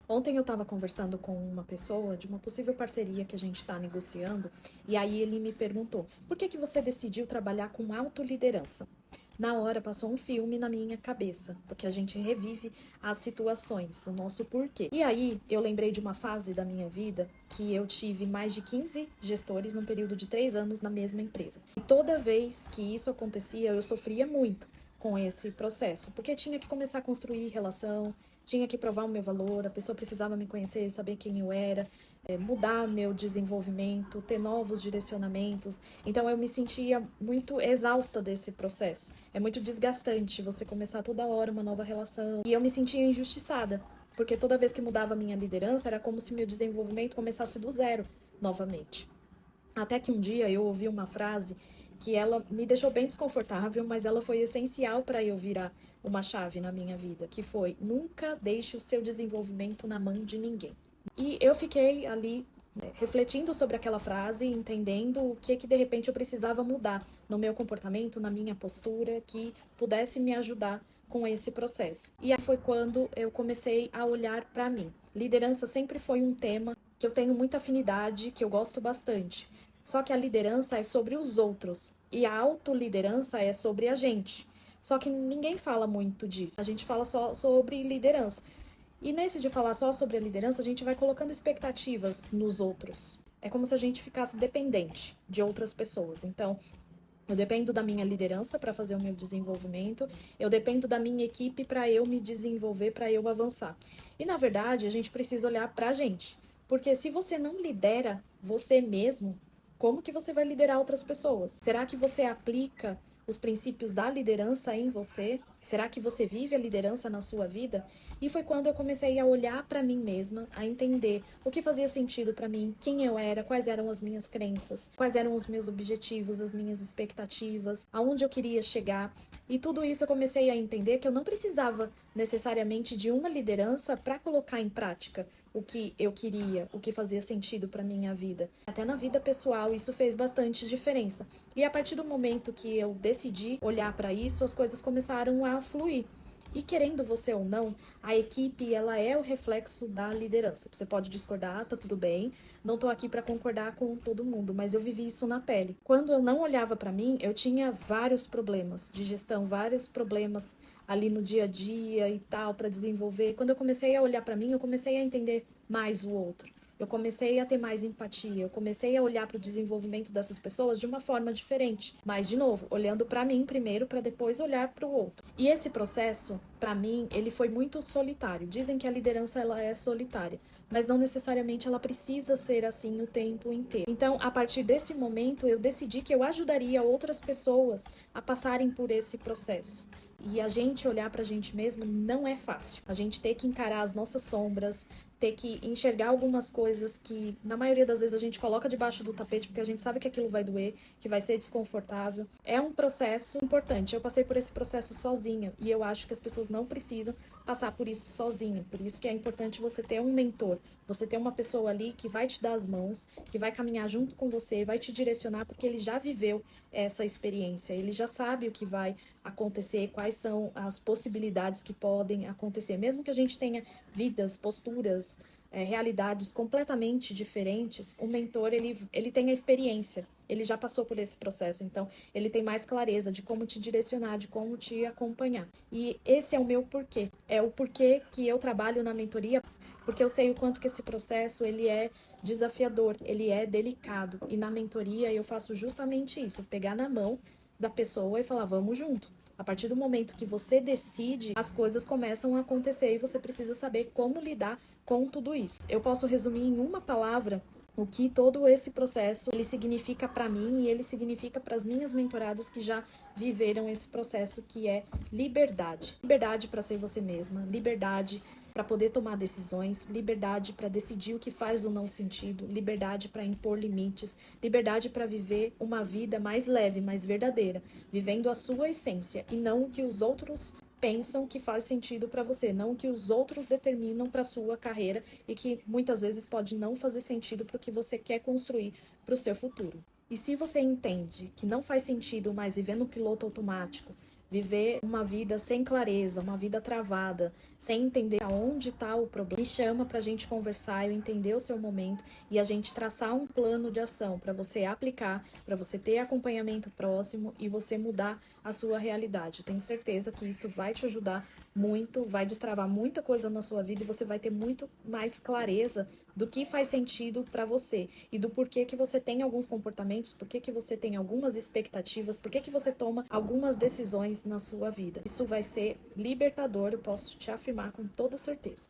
Ontem eu estava conversando com uma pessoa de uma possível parceria que a gente está negociando, e aí ele me perguntou: por que que você decidiu trabalhar com autoliderança? Na hora passou um filme na minha cabeça, porque a gente revive as situações, o nosso porquê. E aí eu lembrei de uma fase da minha vida que eu tive mais de 15 gestores num período de 3 anos na mesma empresa. E toda vez que isso acontecia, eu sofria muito com esse processo, porque tinha que começar a construir relação, tinha que provar o meu valor, a pessoa precisava me conhecer, saber quem eu era, mudar meu desenvolvimento, ter novos direcionamentos. Então eu me sentia muito exausta desse processo. É muito desgastante você começar toda hora uma nova relação. E eu me sentia injustiçada, porque toda vez que mudava a minha liderança era como se meu desenvolvimento começasse do zero novamente. Até que um dia eu ouvi uma frase que ela me deixou bem desconfortável, mas ela foi essencial para eu virar uma chave na minha vida, que foi: nunca deixe o seu desenvolvimento na mão de ninguém. E eu fiquei ali, refletindo sobre aquela frase, entendendo o que de repente eu precisava mudar no meu comportamento, na minha postura, que pudesse me ajudar com esse processo. E aí foi quando eu comecei a olhar para mim. Liderança sempre foi um tema que eu tenho muita afinidade, que eu gosto bastante. Só que a liderança é sobre os outros e a autoliderança é sobre a gente. Só que ninguém fala muito disso. A gente fala só sobre liderança. E nesse de falar só sobre a liderança, a gente vai colocando expectativas nos outros. É como se a gente ficasse dependente de outras pessoas. Então, eu dependo da minha liderança para fazer o meu desenvolvimento, eu dependo da minha equipe para eu me desenvolver, para eu avançar. E na verdade, a gente precisa olhar para a gente. Porque se você não lidera você mesmo, como que você vai liderar outras pessoas? Será que você aplica os princípios da liderança em você? Será que você vive a liderança na sua vida? E foi quando eu comecei a olhar para mim mesma, a entender o que fazia sentido para mim, quem eu era, quais eram as minhas crenças, quais eram os meus objetivos, as minhas expectativas, aonde eu queria chegar. E tudo isso eu comecei a entender que eu não precisava necessariamente de uma liderança para colocar em prática o que eu queria, o que fazia sentido para minha vida. Até na vida pessoal isso fez bastante diferença. E a partir do momento que eu decidi olhar para isso, as coisas começaram a fluir. E querendo você ou não, a equipe ela é o reflexo da liderança. Você pode discordar, tá tudo bem. Não tô aqui para concordar com todo mundo, mas eu vivi isso na pele. Quando eu não olhava para mim, eu tinha vários problemas de gestão, vários problemas ali no dia a dia e tal para desenvolver. Quando eu comecei a olhar para mim, eu comecei a entender mais o outro. Eu comecei a ter mais empatia, eu comecei a olhar para o desenvolvimento dessas pessoas de uma forma diferente. Mas, de novo, olhando para mim primeiro, para depois olhar para o outro. E esse processo, para mim, ele foi muito solitário. Dizem que a liderança ela é solitária, mas não necessariamente ela precisa ser assim o tempo inteiro. Então, a partir desse momento, eu decidi que eu ajudaria outras pessoas a passarem por esse processo. E a gente olhar pra gente mesmo não é fácil. A gente ter que encarar as nossas sombras, ter que enxergar algumas coisas que, na maioria das vezes, a gente coloca debaixo do tapete porque a gente sabe que aquilo vai doer, que vai ser desconfortável. É um processo importante. Eu passei por esse processo sozinha e eu acho que as pessoas não precisam passar por isso sozinha. Por isso que é importante você ter um mentor, você ter uma pessoa ali que vai te dar as mãos, que vai caminhar junto com você, vai te direcionar porque ele já viveu essa experiência, ele já sabe o que vai acontecer, quais são as possibilidades que podem acontecer, mesmo que a gente tenha vidas, posturas, realidades completamente diferentes. O mentor ele tem a experiência, ele já passou por esse processo, então ele tem mais clareza de como te direcionar, de como te acompanhar. E esse é o meu porquê, é o porquê que eu trabalho na mentoria, porque eu sei o quanto que esse processo ele é desafiador, ele é delicado, e na mentoria eu faço justamente isso, pegar na mão da pessoa e falar: vamos junto. A partir do momento que você decide, as coisas começam a acontecer e você precisa saber como lidar com tudo isso. Eu posso resumir em uma palavra o que todo esse processo ele significa para mim e ele significa para as minhas mentoradas que já viveram esse processo, que é liberdade. Liberdade para ser você mesma, liberdade para poder tomar decisões, liberdade para decidir o que faz ou não sentido, liberdade para impor limites, liberdade para viver uma vida mais leve, mais verdadeira, vivendo a sua essência e não o que os outros pensam que faz sentido para você, não o que os outros determinam para sua carreira e que muitas vezes pode não fazer sentido para o que você quer construir para o seu futuro. E se você entende que não faz sentido mais viver no piloto automático, viver uma vida sem clareza, uma vida travada, sem entender aonde está o problema, me chama para a gente conversar, eu entender o seu momento e a gente traçar um plano de ação para você aplicar, para você ter acompanhamento próximo e você mudar a sua realidade. Eu tenho certeza que isso vai te ajudar muito, vai destravar muita coisa na sua vida e você vai ter muito mais clareza do que faz sentido para você e do porquê que você tem alguns comportamentos, porquê que você tem algumas expectativas, porquê que você toma algumas decisões na sua vida. Isso vai ser libertador, eu posso te afirmar com toda certeza.